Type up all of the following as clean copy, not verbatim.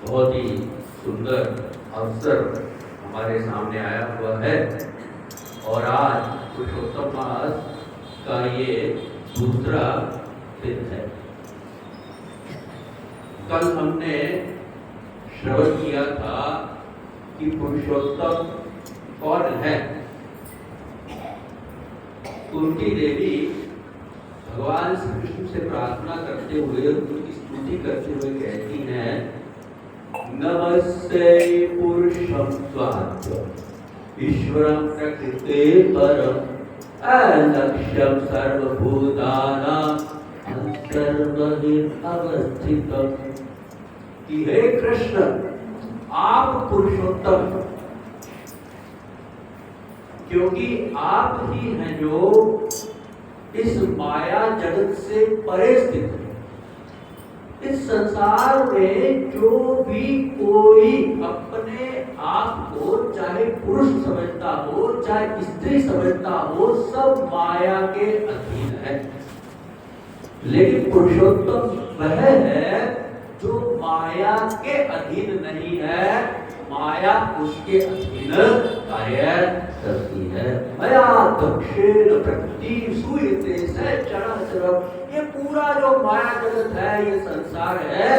बहुत ही सुंदर अवसर हमारे सामने आया हुआ है और आज पुरुषोत्तम मास का ये दूसरा दिन है। कल हमने श्रवण किया था कि पुरुषोत्तम कौन है। कुंती देवी भगवान श्री कृष्ण से प्रार्थना करते हुए उनकी स्तुति करते हुए कहती हैं, नमस्ते पुरुषं स्वात्म ईश्वरं प्रकृते परम अलक्ष्यं सर्वभूतानां अंतर्बहिः अवस्थितम्। कि हे कृष्ण, आप पुरुषोत्तम, क्योंकि आप ही हैं जो इस माया जगत से परे स्थित है। इस संसार में जो भी कोई अपने आप को चाहे पुरुष समझता हो चाहे स्त्री समझता हो, सब माया के अधीन है। लेकिन पुरुषोत्तम वह है जो माया के अधीन नहीं है, माया उसके अधीन कार्य करती है। मया दक्षेण प्रकृति सूयते चराचरम्। ये पूरा जो माया जगत है, ये संसार है,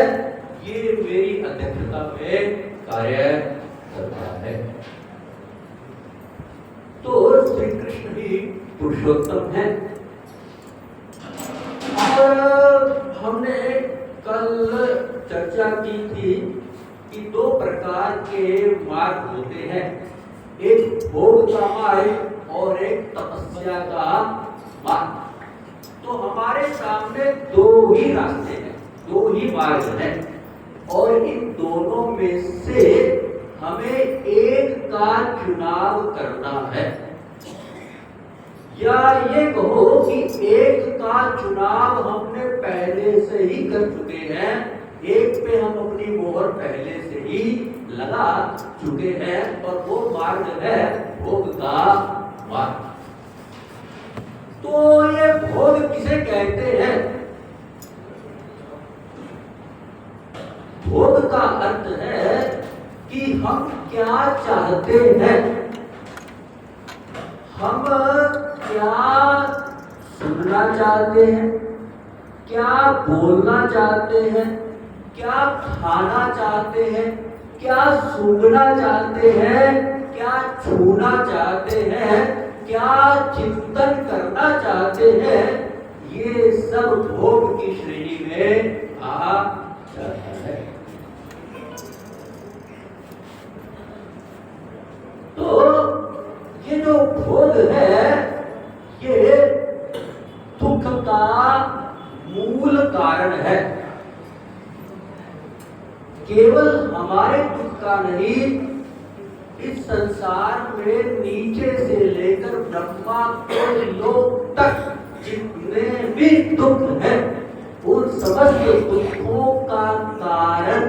ये मेरी अध्यक्षता में कार्य करता है। तो श्री कृष्ण ही पुरुषोत्तम है। और हमने कल चर्चा की थी कि दो प्रकार के मार्ग होते हैं, एक भोग का मार्ग और एक तपस्या का मार्ग। तो हमारे सामने दो ही रास्ते हैं, दो ही मार्ग हैं और इन दोनों में से हमें एक का चुनाव करना है। या ये कहो कि एक का चुनाव हमने पहले से ही कर चुके हैं, एक पे हम अपनी मोहर पहले से ही लगा चुके हैं और वो मार्ग है भोग का मार्ग। तो ये भोग किसे कहते हैं? भोग का अर्थ है कि हम क्या चाहते हैं, हम क्या सुनना चाहते हैं, क्या बोलना चाहते हैं, क्या खाना चाहते हैं, क्या सूंघना चाहते हैं, क्या छूना चाहते हैं, क्या चिंतन करना चाहते हैं, ये सब भोग की श्रेणी में आ जाता है। तो ये जो भोग है, ये दुख का मूल कारण है। केवल हमारे दुख का नहीं, इस संसार में नीचे से लेकर ब्रह्मा के लोक तक जितने भी दुख हैं, उन समस्त दुखों का कारण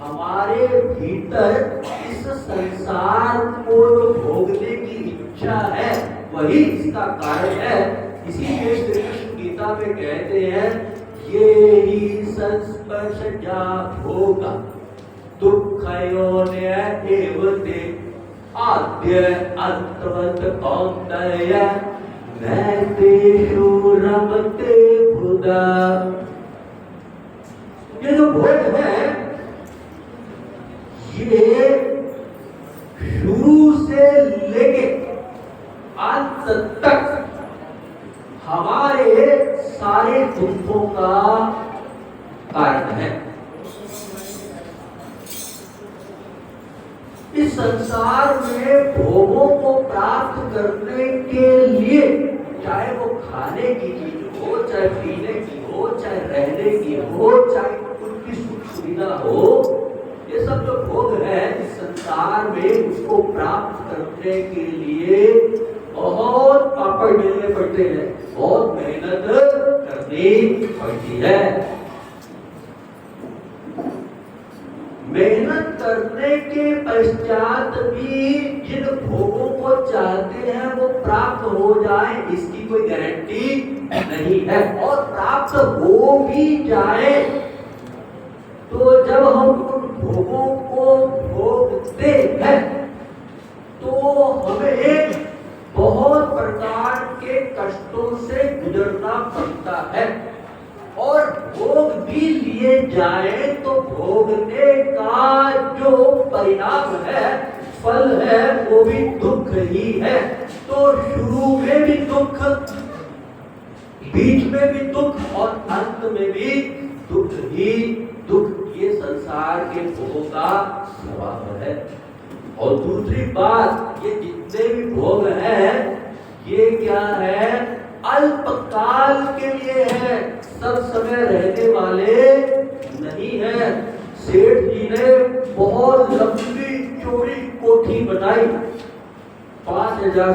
हमारे भीतर इस संसार को भोगने की इच्छा है, वही इसका कारण है। इसीलिए श्री कृष्ण गीता में कहते हैं, ये ही संस्पर्शजा भोग दुःखयोनय एव ते आद्य अंतवत् कौन्तेय नैतेषु रमते बुधा। ये जो भोग है, ये शुरू से लेके अंत तक हमारे सारे दुखों का कारण है। इस संसार में भोगों को प्राप्त करने के लिए, चाहे वो खाने की चीज हो, चाहे पीने की हो, चाहे रहने की हो, चाहे कुछ भी सुख सुविधा हो, ये सब जो भोग है इस संसार में, उसको प्राप्त करने के लिए बहुत पापड़ मिलने पड़ते हैं, बहुत मेहनत करनी पड़ती है। मेहनत करने के पश्चात भी जिन भोगों को चाहते हैं वो प्राप्त हो जाए, इसकी कोई गारंटी नहीं है। और प्राप्त हो भी जाए तो जब हम उन भोगों को भोगते हैं तो हमें बहुत प्रकार के कष्टों से गुजरना पड़ता है, और भोग भी लिए जाए तो भोगने का जो परिणाम है, फल है, वो भी दुख ही है। तो शुरू में भी दुख, बीच में भी दुख और अंत में भी दुख ही दुख। ये संसार के भोगों का स्वभाव है। और दूसरी बात, ये जितने भी भोग हैं ये क्या है, अल्पकाल के लिए है, सब समय रहने वाले नहीं है। सेठ जी ने बहुत लंबी चौड़ी कोठी बनाई, 5000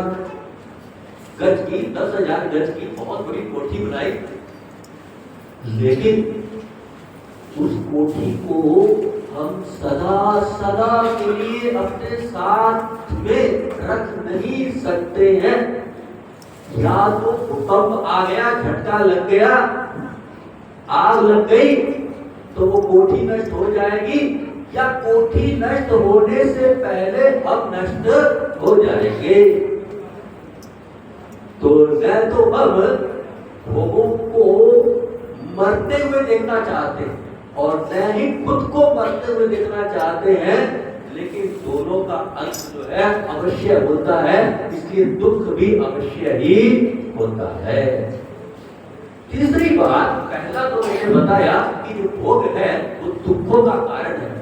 गज की, 10,000 गज की बहुत बड़ी कोठी बनाई, लेकिन उस कोठी को हम सदा सदा के लिए अपने साथ में रख नहीं सकते हैं। या तो भूकंप आ गया, झटका लग गया, आग लग गई तो वो कोठी नष्ट हो जाएगी, या कोठी नष्ट होने से पहले हम नष्ट हो जाएंगे। तो न तो हम भोगों को मरते हुए देखना चाहते हैं और न ही खुद को मरते हुए देखना चाहते हैं, लेकिन दोनों का अंत जो है अवश्य होता है, इसलिए दुख भी अवश्य ही होता है। तीसरी बात, पहला तो मैंने बताया कि जो भोग है वो दुखों का कारण है।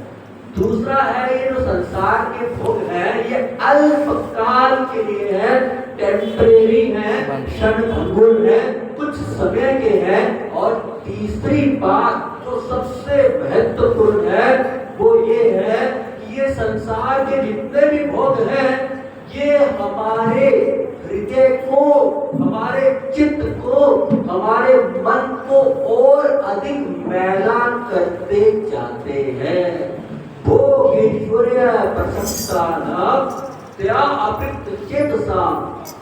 दूसरा है, ये जो संसार के भोग है ये अल्पकाल के लिए है, टेम्परेरी है, क्षणभंगुर है, कुछ समय के हैं। और तीसरी बात जो सबसे महत्वपूर्ण है वो ये है कि ये संसार के जितने भी भोग हैं ये हमारे हृदय को, हमारे चित्त को, हमारे मन को और अधिक मैलान करते जाते हैं। भोगेश्वर्य प्रशंसानां त्या अपृक्त चेतसां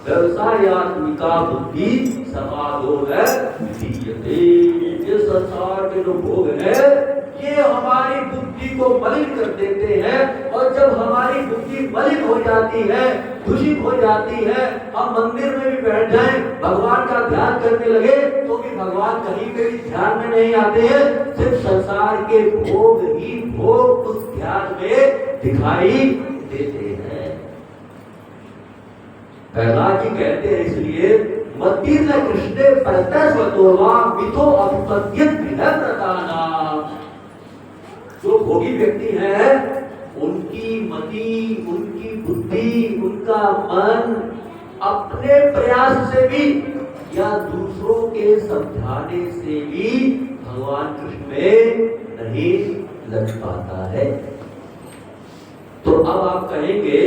व्यवसायात्मिका बुद्धि समाधो है विधीयते। ये संसार के जो भोग है ये हमारी बुद्धि को मलिन कर देते हैं, और जब हमारी बुद्धि मलिन हो जाती है, दूषित हो जाती है, हम मंदिर में भी बैठ जाएं, भगवान का ध्यान करने लगे तो भी भगवान कहीं पे भी ध्यान में नहीं आते हैं, सिर्फ संसार के भोग ही भोग उस ध्यान में दिखाई देते हैं। प्रहलाद जी कहते हैं इसलिए मतीर्न कृष्णे परतस्वतोवा मिथो अभिपद्यत विनम्रताना। जो भोगी व्यक्ति हैं उनकी मति, उनकी बुद्धि, उनका मन अपने प्रयास से भी या दूसरों के समझाने से भी भगवान कृष्ण में नहीं लग पाता है। तो अब आप कहेंगे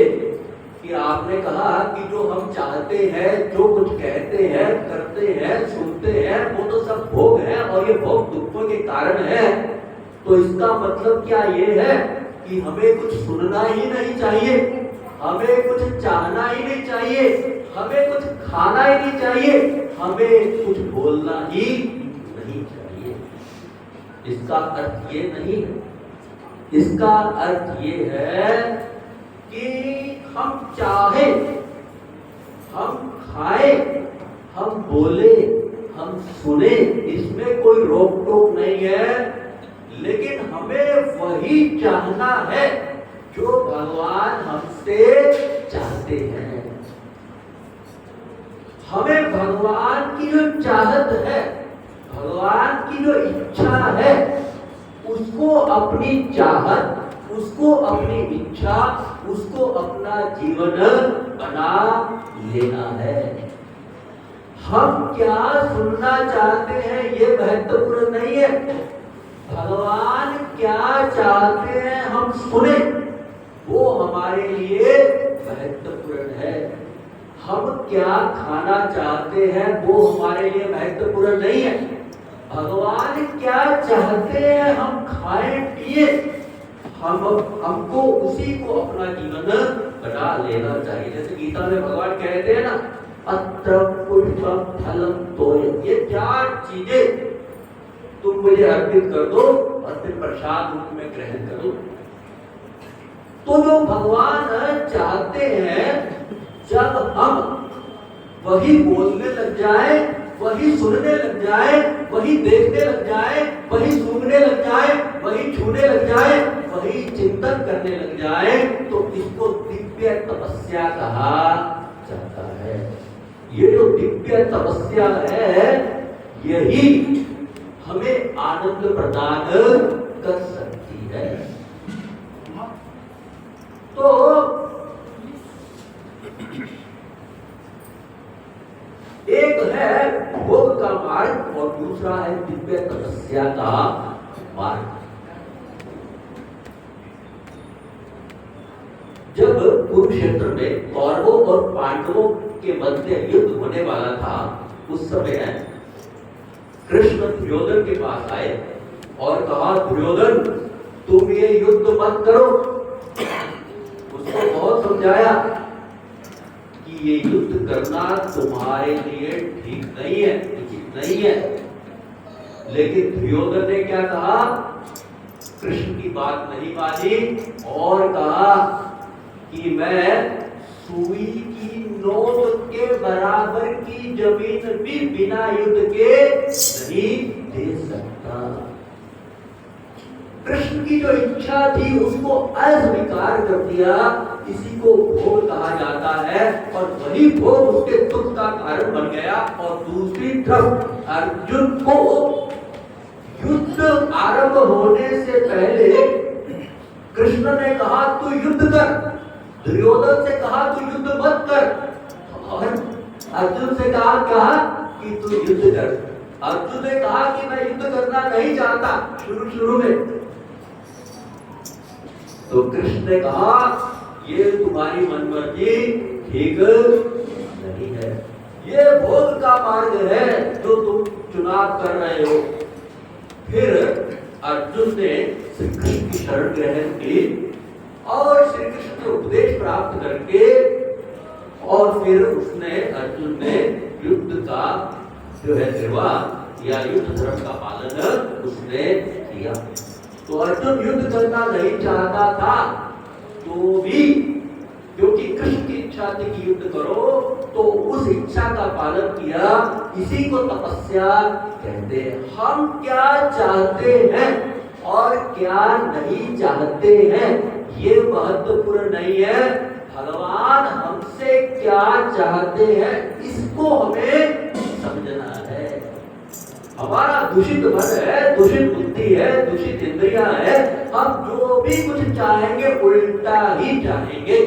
कि आपने कहा कि जो हम चाहते हैं, जो कुछ कहते हैं, करते हैं, सुनते हैं, वो तो सब भोग है और ये भोग दुखों के कारण है। तो इसका मतलब क्या ये है कि हमें कुछ सुनना ही नहीं चाहिए, हमें कुछ चाहना ही नहीं चाहिए, हमें कुछ खाना ही नहीं चाहिए, हमें कुछ बोलना ही नहीं चाहिए? इसका अर्थ ये नहीं है। इसका अर्थ ये है कि हम चाहे, हम खाए, हम बोले, हम सुने, इसमें कोई रोक टोक नहीं है, लेकिन हमें वही चाहना है जो भगवान हमसे चाहते हैं। हमें भगवान की जो चाहत है, भगवान की जो इच्छा है, उसको अपनी चाहत, उसको अपनी इच्छा, उसको अपना जीवन बना लेना है। हम क्या सुनना चाहते हैं ये महत्वपूर्ण नहीं है, भगवान क्या चाहते हैं हम सुने वो हमारे लिए महत्वपूर्ण है। हम क्या खाना चाहते हैं वो हमारे लिए महत्वपूर्ण नहीं है, भगवान क्या चाहते हैं हम खाएं पिए, हमको उसी को अपना जीवन बना लेना चाहिए। जैसे गीता में भगवान कहते हैं ना, अत्र पुष्पम फलम तोयम, ये चार चीजें तुम मुझे अर्पित कर दो, और फिर प्रसाद रूप में ग्रहण करो। तो जो भगवान चाहते हैं जब हम वही बोलने लग जाए, वही सुनने लग जाए, वही देखने लग जाए, वही सूंघने लग जाए, वही छूने लग जाए, वही चिंतन करने लग जाए, तो इसको दिव्य तपस्या कहा जाता है। ये जो दिव्य तपस्या है यही हमें आनंद प्रदान कर सकती है। तो एक है भोग का मार्ग और दूसरा है दिव्य तपस्या का मार्ग। जब कुरुक्षेत्र में कौरवों और पांडवों के मध्य युद्ध होने वाला था, उस समय कृष्ण दुर्योधन के पास आए और कहा, दुर्योधन तुम ये युद्ध मत करो। उसको बहुत समझाया कि ये युद्ध करना तुम्हारे लिए ठीक नहीं है, उचित नहीं है। लेकिन दुर्योधन ने क्या कहा, कृष्ण की बात नहीं मानी और कहा कि मैं सुई की नोक के बराबर की जमीन भी बिना युद्ध के नहीं दे सकता। कृष्ण की जो इच्छा थी उसको अस्वीकार कर दिया। इसी को भोग कहा जाता है और वही भोग उसके दुख का कारण बन गया। और दूसरी तरफ अर्जुन को युद्ध आरंभ होने से पहले कृष्ण ने कहा तू युद्ध कर, दुर्योधन से कहा तू युद्ध मत कर, और अर्जुन से कहा कि तू युद्ध कर। अर्जुन ने कहा कि मैं युद्ध करना नहीं चाहता शुरू में। तो कृष्ण ने कहा ये तुम्हारी मनमर्जी ठीक नहीं है, ये भोग का मार्ग है जो तुम चुनाव कर रहे हो। फिर अर्जुन ने श्री कृष्ण की शरण ग्रहण की और श्री कृष्ण के उपदेश प्राप्त करके और फिर अर्जुन ने युद्ध का जो है निर्वाह या युद्ध धर्म का पालन उसने किया। तो अर्जुन युद्ध करना नहीं चाहता था, तो भी क्योंकि कृष्ण की इच्छा थी कि युद्ध करो, तो उस इच्छा का पालन किया। इसी को तपस्या कहते हैं। हम क्या चाहते हैं और क्या नहीं चाहते हैं ये महत्वपूर्ण नहीं है, भगवान हमसे क्या चाहते हैं इसको हमें समझना है। हमारा दूषित मन है, दूषित बुद्धि है, दूषित इंद्रियां है, हम जो भी कुछ चाहेंगे उल्टा ही चाहेंगे।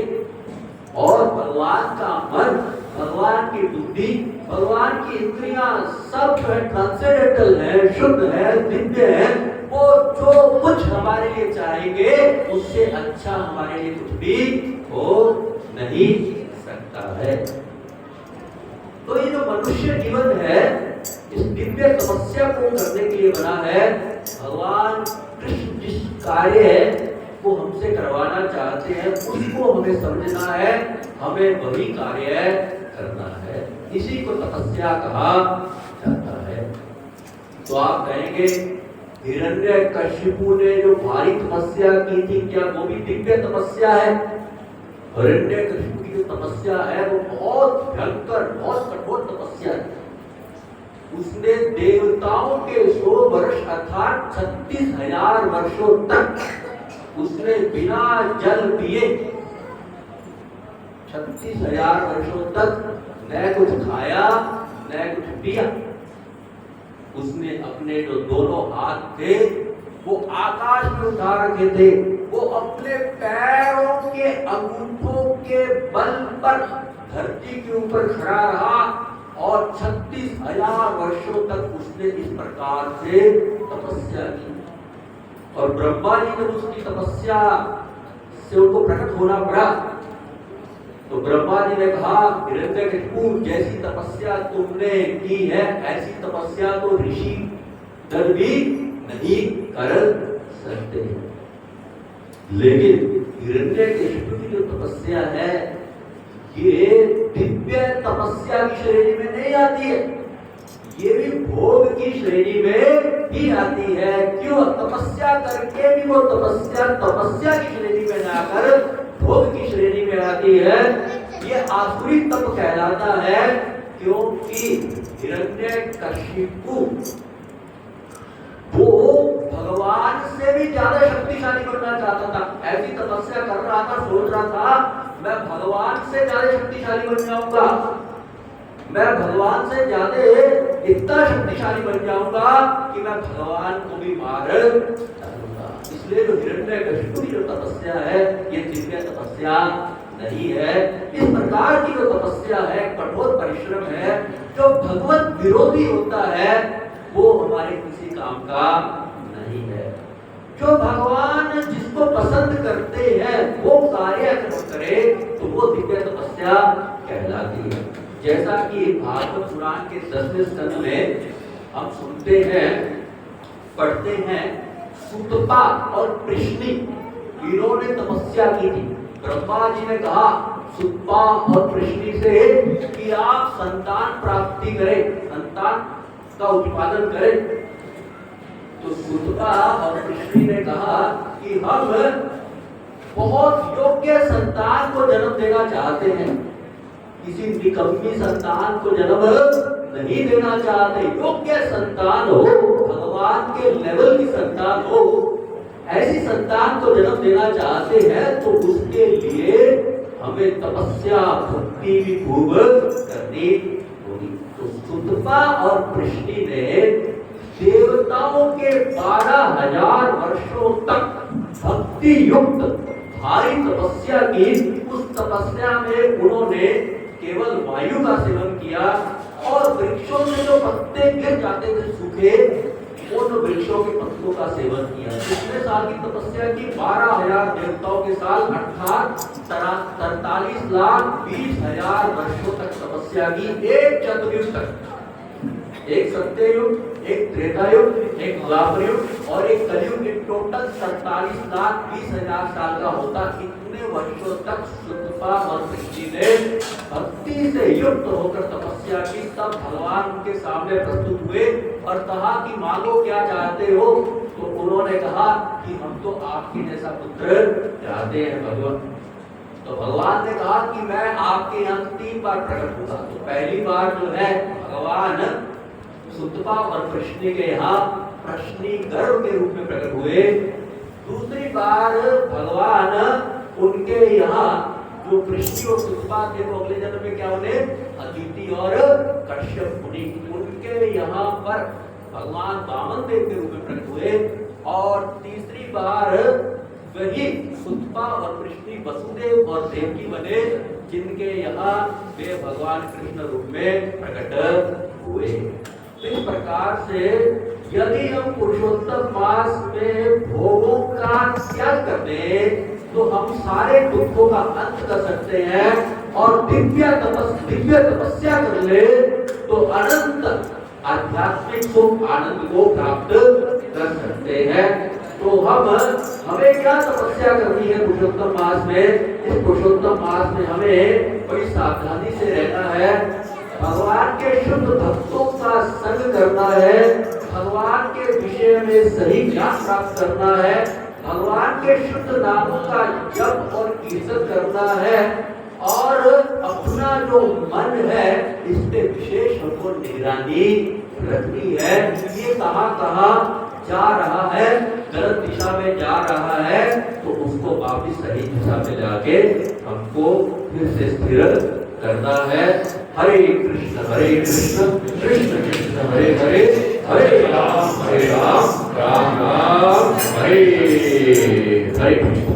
और भगवान का मन, भगवान की बुद्धि, भगवान की इंद्रियां सब जो है ट्रांसेंडेंटल है, शुद्ध है, दिव्य है। वो जो कुछ हमारे लिए चाहेंगे उससे अच्छा हमारे लिए कुछ भी हो नहीं सकता है। तो ये जो मनुष्य जीवन है इस दिव्य तपस्या को करने के लिए बना है। भगवान कृष्ण जिस कार्य को हमसे करवाना चाहते हैं उसको हमें समझना है, हमें वही कार्य करना है। इसी को तपस्या कहा जाता है। तो आप कहेंगे हिरण्यकशिपु ने जो भारी तपस्या की थी क्या वो भी दिव्य तपस्या है? हिरण्यकशिपु की जो तपस्या है वो बहुत भयंकर, बहुत कठोर तपस्या है। उसने देवताओं के 100 वर्ष अर्थात 36,000 वर्षों तक उसने बिना जल पिए 36,000 वर्षों तक न कुछ खाया न कुछ पिया। उसने अपने जो दोनों हाथ थे वो आकाश में उठा रखे थे, वो अपने पैरों के अंगूठों के बल पर धरती के ऊपर खड़ा रहा और 36,000 वर्षों तक उसने इस प्रकार से तपस्या की। और ब्रह्मा जी ने उसकी तपस्या से उनको प्रकट होना पड़ा। तो ब्रह्मा जी ने कहा हिरण्यकशिपु जैसी तपस्या तुमने की है ऐसी तपस्या तो ऋषि गण भी नहीं कर सकते। लेकिन हिरण्यकशिपु की जो तपस्या है ये दिव्य तपस्या की श्रेणी में नहीं आती है, ये भी भोग की श्रेणी में भी आती है। क्यों? तपस्या करके भी वो तपस्या की श्रेणी में जाकर भोग की श्रेणी में आती है। ये आसुरी तप कहलाता है, क्योंकि हिरण्यकशिपु वो भगवान से भी ज्यादा शक्तिशाली बनना चाहता था। ऐसी तपस्या कर रहा था, सोच रहा था मैं भगवान से ज्यादा शक्तिशाली बन जाऊंगा, मैं भगवान से ज्यादा इतना शक्तिशाली बन जाऊंगा कि मैं भगवान को भी मार डालूंगा। इसलिए जो हिरण्यकशिपु की जो तपस्या है ये दिव्य तपस्या नहीं है। इस प्रकार की जो तपस्या है, कठोर परिश्रम है, जो भगवत विरोधी होता है, वो हमारे किसी काम का नहीं है। जो भगवान जिसको पसंद करते हैं वो कार्य करे तो वो दिव्य तपस्या कहलाती है। जैसा कि भागवत पुराण के 10वें स्कंद में हम सुनते हैं, पढ़ते हैं, सुतपा और कृष्णी इन्होंने तपस्या की थी। ब्रह्मा जी ने कहा सुतपा और कृष्णी से कि आप संतान प्राप्ति करें, संतान का उत्पादन करें। तो सुतपा और कृष्णी ने कहा कि हम बहुत योग्य संतान को जन्म देना चाहते हैं, किसी निकम्मी संतान को जन्म नहीं देना चाहते। योग्य संतान हो, भगवान के लेवल की संतान हो, ऐसी संतान को जन्म देना चाहते हैं तो उसके लिए हमें तपस्या भक्ति भी खूब करनी होगी। तो सुतपा और कृष्णी ने देवताओं के 12,000 वर्षों तक भक्ति युक्त भारी तपस्या की। उस तपस्या में उन्होंने केवल वायु का सेवन किया और वृक्षों में जो पत्ते गिर जाते थे सूखे, उन वृक्षों के पत्तों का सेवन किया। कितने साल की तपस्या की? 12,000 देवताओं के साल, अर्थात 43,20,000 वर्षों तक तपस्या की। एक चतुर्युग तक, एक सत्ययुग, एक त्रेतायुग, एक द्वापर युग और एक कलयुग, एक टोटल 47,20,000 साल का होता। इतने वर्षों तक सुतपा और कृष्णी ने भक्ति से युक्त होकर तपस्या की। तब भगवान उनके सामने प्रस्तुत हुए और कहा कि मांगो क्या चाहते हो? तो उन्होंने कहा कि हम तो आपके जैसा पुत्र चाहते हैं भगवान। तो भगवान ने कहा कि मैं आपके यहाँ 3 बार प्रकट होगा। तो पहली बार जो है भगवान सुतपा और कृष्णी के यहाँ प्रश्नी गर्भ के रूप में प्रकट हुए। दूसरी बार भगवान उनके यहाँ जो कृष्णी और सुतपा थे वो अगले जन्म में क्या होने? अदिति और कश्यप मुनि। उनके यहाँ पर भगवान वामन देव के रूप में प्रकट हुए। और तीसरी बार वही सुतपा और कृष्णी वसुदेव और देवकी बने, जिनके यहाँ वे भगवान कृष्ण रूप में प्रकट हुए। इस प्रकार से यदि हम पुरुषोत्तम मास में भोगों का त्याग कर दें तो हम सारे दुखों का अंत कर सकते हैं और दिव्य तपस्या कर ले तो अनंत आध्यात्मिक सुख आनंद को प्राप्त कर सकते हैं। तो हमें क्या तपस्या करनी है पुरुषोत्तम मास में? इस पुरुषोत्तम मास में हमें बड़ी सावधानी से रहना है। भगवान के शुद्ध भक्तों का संग करना है, भगवान के विषय में सही ज्ञान प्राप्त करना है, भगवान के शुद्ध नामों का जप और कीर्तन करना है और अपना जो मन है इस पे विशेष हमको निगरानी रखनी है। ये कहाँ जा रहा है, गलत दिशा में जा रहा है तो उसको वापिस सही दिशा में जाके हमको फिर से स्थिर करना है। हरे कृष्ण कृष्ण कृष्ण हरे हरे, हरे राम